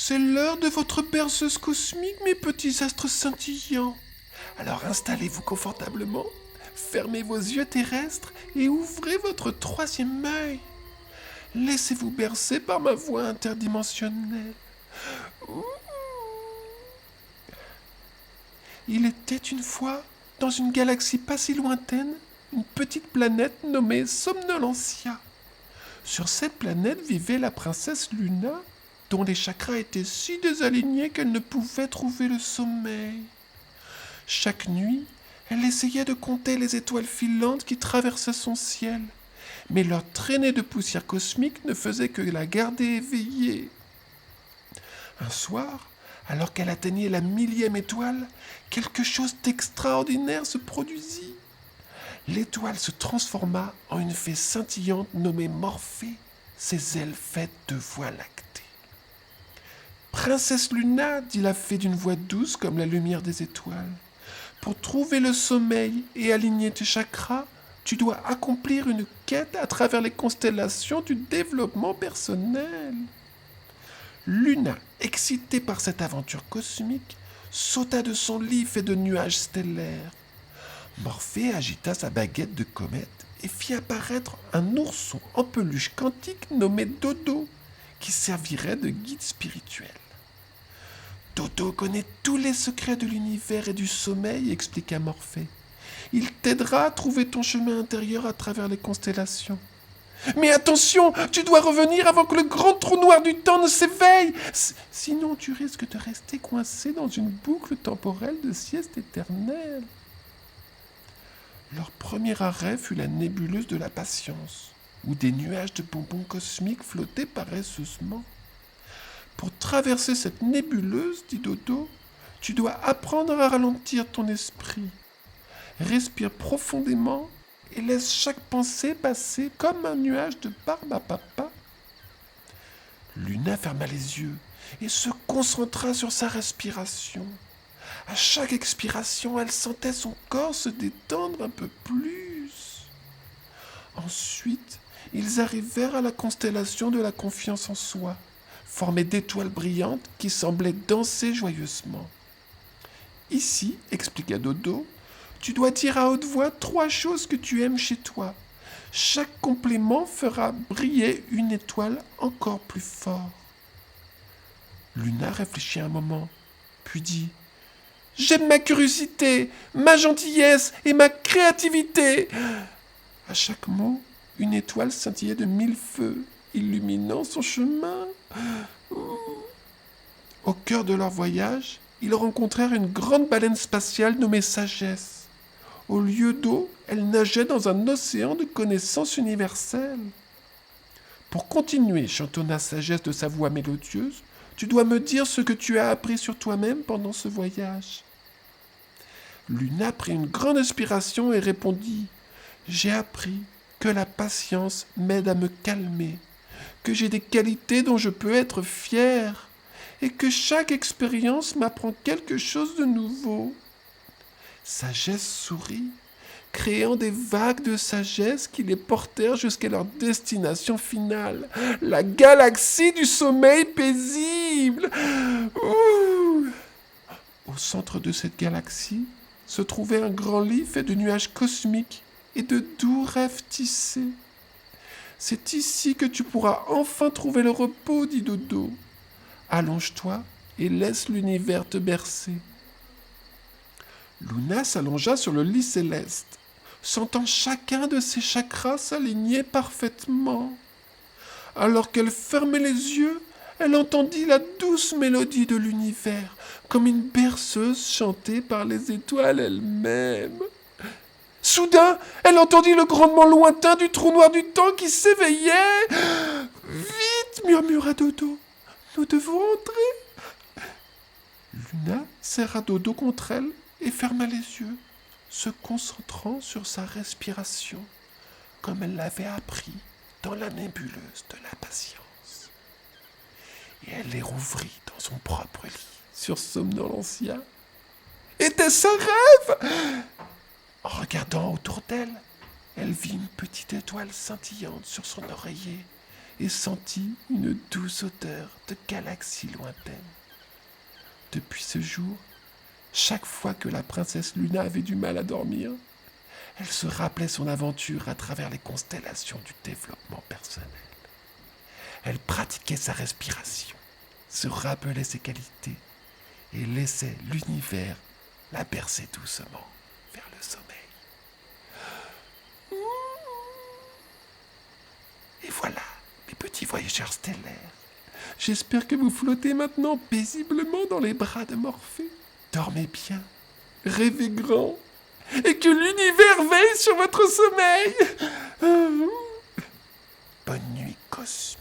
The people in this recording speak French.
C'est l'heure de votre berceuse cosmique, mes petits astres scintillants. Alors installez-vous confortablement, fermez vos yeux terrestres et ouvrez votre troisième œil. Laissez-vous bercer par ma voix interdimensionnelle. Ouh. Il était une fois, dans une galaxie pas si lointaine, une petite planète nommée Somnolentia. Sur cette planète vivait la princesse Luna, dont les chakras étaient si désalignés qu'elle ne pouvait trouver le sommeil. Chaque nuit, elle essayait de compter les étoiles filantes qui traversaient son ciel, mais leur traînée de poussière cosmique ne faisait que la garder éveillée. Un soir, alors qu'elle atteignait la 1000e étoile, quelque chose d'extraordinaire se produisit. L'étoile se transforma en une fée scintillante nommée Morphée, ses ailes faites de voie lactée. « Princesse Luna, dit la fée d'une voix douce comme la lumière des étoiles, pour trouver le sommeil et aligner tes chakras, tu dois accomplir une quête à travers les constellations du développement personnel. » Luna, excitée par cette aventure cosmique, sauta de son lit fait de nuages stellaires. Morphée agita sa baguette de comète et fit apparaître un ourson en peluche quantique nommé Dodo, qui servirait de guide spirituel. Dodo connaît tous les secrets de l'univers et du sommeil, expliqua Morphée. Il t'aidera à trouver ton chemin intérieur à travers les constellations. Mais attention, tu dois revenir avant que le grand trou noir du temps ne s'éveille. Sinon, tu risques de rester coincé dans une boucle temporelle de sieste éternelle. Leur premier arrêt fut la nébuleuse de la patience, où des nuages de bonbons cosmiques flottaient paresseusement. Pour traverser cette nébuleuse, dit Dodo, tu dois apprendre à ralentir ton esprit. Respire profondément et laisse chaque pensée passer comme un nuage de barbe à papa. Luna ferma les yeux et se concentra sur sa respiration. À chaque expiration, elle sentait son corps se détendre un peu plus. Ensuite, ils arrivèrent à la constellation de la confiance en soi, formée d'étoiles brillantes qui semblaient danser joyeusement. Ici, expliqua Dodo, tu dois dire à haute voix 3 choses que tu aimes chez toi. Chaque complément fera briller une étoile encore plus fort. Luna réfléchit un moment, puis dit « J'aime ma curiosité, ma gentillesse et ma créativité !» À chaque mot, une étoile scintillait de 1000 feux, illuminant son chemin. Au cœur de leur voyage, ils rencontrèrent une grande baleine spatiale nommée Sagesse. Au lieu d'eau, elle nageait dans un océan de connaissances universelles. Pour continuer, chantonna Sagesse de sa voix mélodieuse, tu dois me dire ce que tu as appris sur toi-même pendant ce voyage. Luna prit une grande inspiration et répondit « J'ai appris que la patience m'aide à me calmer, que j'ai des qualités dont je peux être fière, et que chaque expérience m'apprend quelque chose de nouveau. » Sagesse sourit, créant des vagues de sagesse qui les portèrent jusqu'à leur destination finale, la galaxie du sommeil paisible. Ouh! Au centre de cette galaxie se trouvait un grand lit fait de nuages cosmiques et de doux rêves tissés. C'est ici que tu pourras enfin trouver le repos, dit Dodo. Allonge-toi et laisse l'univers te bercer. Luna s'allongea sur le lit céleste, sentant chacun de ses chakras s'aligner parfaitement. Alors qu'elle fermait les yeux, elle entendit la douce mélodie de l'univers, comme une berceuse chantée par les étoiles elles-mêmes. Soudain, elle entendit le grondement lointain du trou noir du temps qui s'éveillait. « Vite !» murmura Dodo. « Nous devons entrer. » Luna serra Dodo contre elle et ferma les yeux, se concentrant sur sa respiration, comme elle l'avait appris dans la nébuleuse de la patience. Et elle les rouvrit dans son propre lit, sur Somnolentia. Était-ce un rêve? En regardant autour d'elle, elle vit une petite étoile scintillante sur son oreiller et sentit une douce odeur de galaxie lointaine. Depuis ce jour, chaque fois que la princesse Luna avait du mal à dormir, elle se rappelait son aventure à travers les constellations du développement personnel. Elle pratiquait sa respiration, se rappelait ses qualités et laissait l'univers la bercer doucement vers le sommeil. Et voilà, mes petits voyageurs stellaires. J'espère que vous flottez maintenant paisiblement dans les bras de Morphée. Dormez bien, rêvez grand, et que l'univers veille sur votre sommeil. Bonne nuit cosmique.